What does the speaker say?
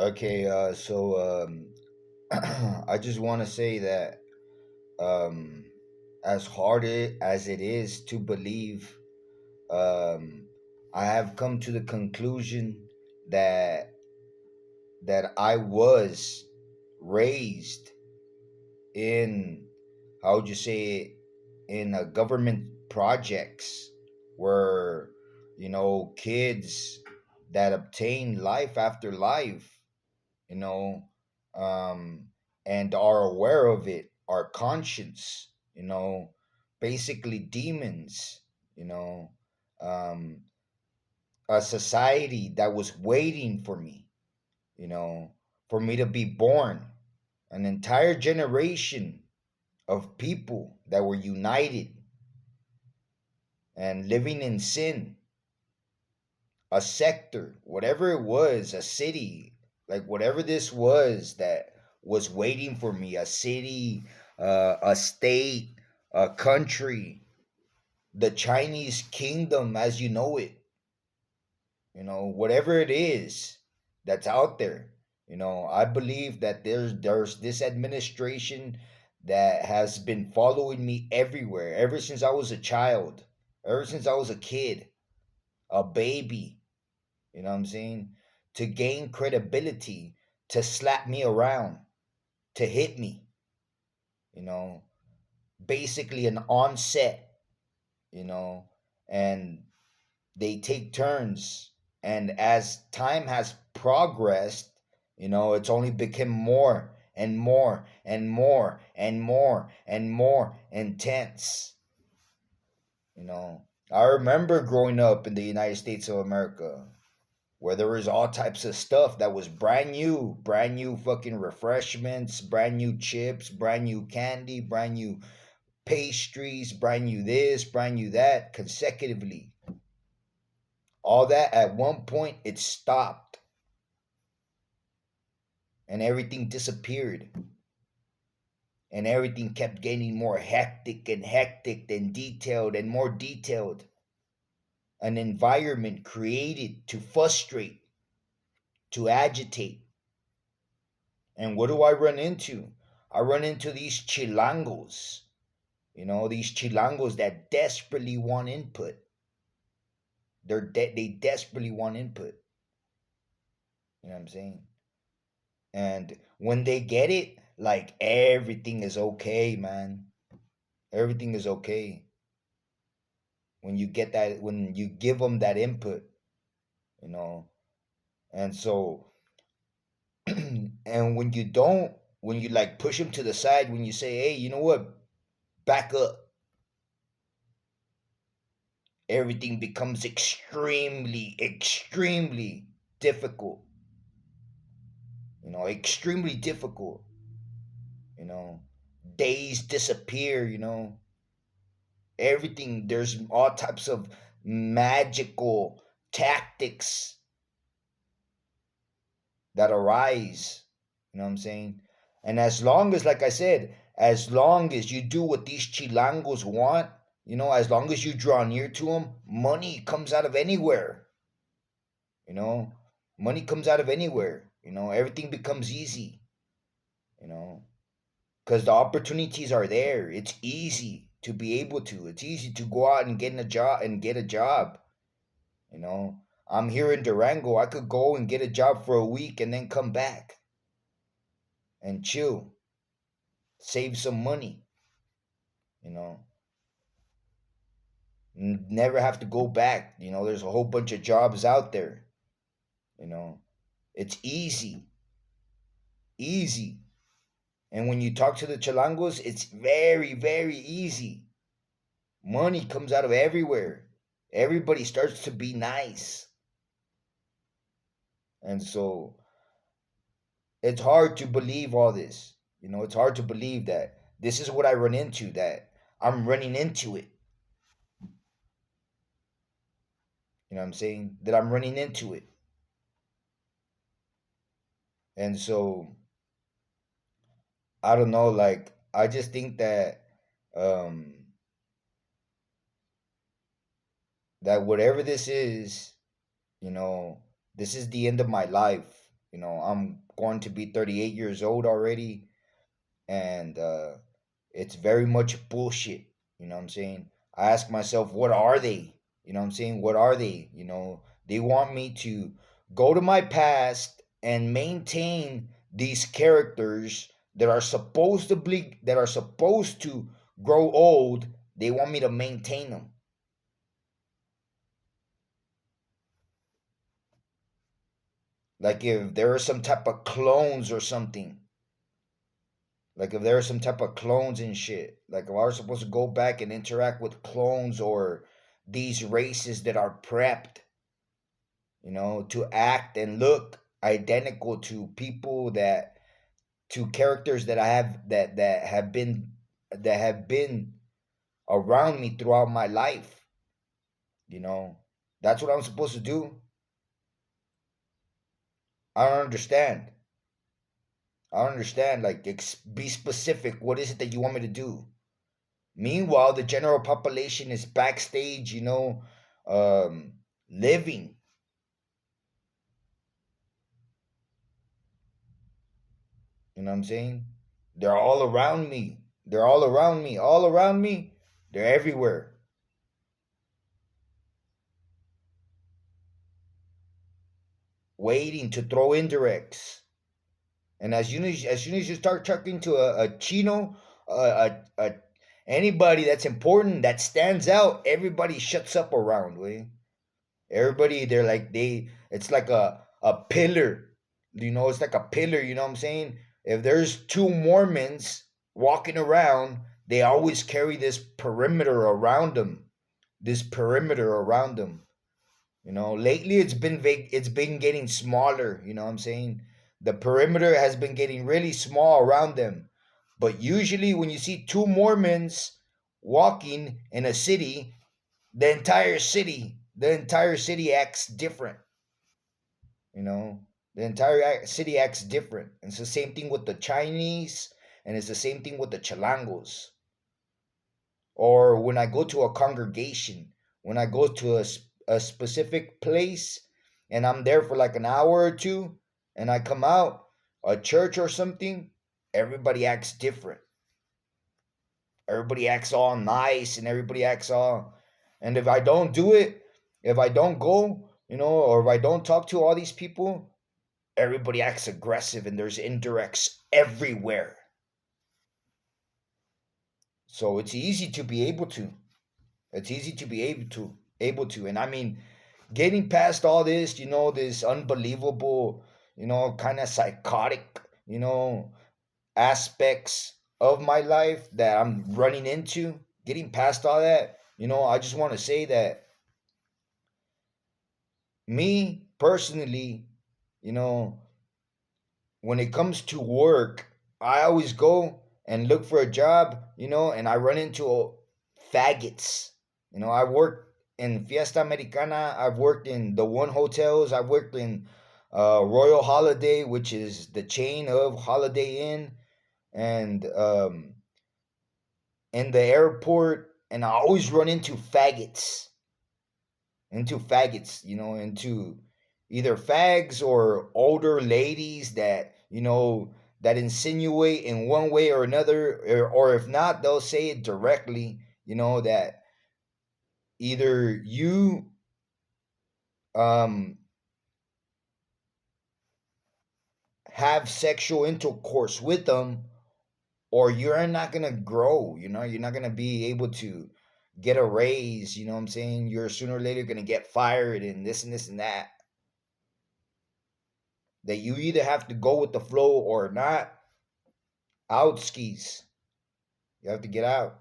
Okay, I just want to say that um, as hard as it is to believe, um, I have come to the conclusion that I was raised in, how would you say it, in government projects where, kids that obtain life after life, you know, um, and are aware of it, are conscious, basically demons, you know, um, a society that was waiting for me, you know, for me to be born, an entire generation of people that were united and living in sin, a sector, whatever it was, a city, like whatever this was that was waiting for me, a city, a state, a country, the Chinese kingdom as you know it, whatever it is that's out there. I believe that there's this administration that has been following me everywhere ever since I was a child, ever since I was a kid, a baby. You know what I'm saying? To gain credibility, to slap me around, to hit me, you know, basically an onset, you know, and they take turns. And as time has progressed, it's only become more and more and more and more and more intense. You know, I remember growing up in the United States of America, where there was all types of stuff that was brand new fucking refreshments, brand new chips, brand new candy, brand new pastries, brand new this, brand new that, consecutively. All that at one point it stopped and everything disappeared. And everything kept getting more hectic and detailed and more detailed. An environment created to frustrate, to agitate. And what do I run into? I run into these chilangos, these chilangos that desperately want input. They desperately want input. You know what I'm saying? And when they get it, like everything is okay, man. Everything is okay. When you get that, when you give them that input, you know. And so, and when you don't, when you like push them to the side, when you say, hey, you know what, back up, everything becomes extremely difficult. Extremely difficult. You know, days disappear. Everything. There's all types of magical tactics that arise. You know what I'm saying? And as long as, like I said, as long as you do what these chilangos want, as long as you draw near to them, money comes out of anywhere. You know, money comes out of anywhere. Everything becomes easy. You know, because the opportunities are there. It's easy to be able to. It's easy to go out and get a job. I'm here in Durango. I could go and get a job for a week and then come back and chill, save some money. You know, never have to go back. There's a whole bunch of jobs out there. You know, it's easy, easy. And when you talk to the Chalangos, it's very, very easy. Money comes out of everywhere. Everybody starts to be nice. And so it's hard to believe all this. It's hard to believe that this is what I run into, that I'm running into it. You know what I'm saying? That I'm running into it. And so I don't know, like I just think that um that whatever this is, you know, this is the end of my life. I'm going to be 38 years old already, and it's very much bullshit. You know what I'm saying? I ask myself, what are they? You know what I'm saying? What are they? They want me to go to my past and maintain these characters that are supposed to grow old. They want me to maintain them. Like if there are some type of clones or something. Like if there are some type of clones and shit. Like if I was supposed to go back and interact with clones or these races that are prepped, to act and look identical to people that to characters that I have that have been around me throughout my life. You know, that's what I'm supposed to do. I don't understand. I don't understand. Like, be specific. What is it that you want me to do? Meanwhile, the general population is backstage, um, living. You know what I'm saying? They're all around me. They're all around me. All around me. They're everywhere, waiting to throw indirects. And as soon as you start talking to a chino, a anybody that's important that stands out, everybody shuts up around. Way everybody, they're like it's like a pillar. It's like a pillar. You know what I'm saying? If there's two Mormons walking around, they always carry this perimeter around them. This perimeter around them. Lately it's been getting smaller, you know what I'm saying? The perimeter has been getting really small around them. But usually when you see two Mormons walking in a city, the entire city acts different, you know? The entire city acts different. And it's the same thing with the Chinese, and it's the same thing with the Chalangos. Or when I go to a congregation, when I go to a specific place and I'm there for like an hour or two and I come out, a church or something, everybody acts different. Everybody acts all nice and everybody acts all. And if I don't do it, if I don't go, or if I don't talk to all these people, everybody acts aggressive and there's indirects everywhere. So it's easy to be able to. It's easy to be able to. And I mean, getting past all this, this unbelievable, kind of psychotic, aspects of my life that I'm running into, getting past all that, I just want to say that me personally, you know, when it comes to work, I always go and look for a job, and I run into faggots. I worked in Fiesta Americana, I've worked in the One Hotels, I've worked in Royal Holiday, which is the chain of Holiday Inn, and in the airport, and I always run into either fags or older ladies that insinuate in one way or another, or if not, they'll say it directly, that either you um have sexual intercourse with them or you're not gonna grow, you're not gonna be able to get a raise, you know what I'm saying? You're sooner or later gonna get fired and this and that. That you either have to go with the flow or not. Out skis. You have to get out.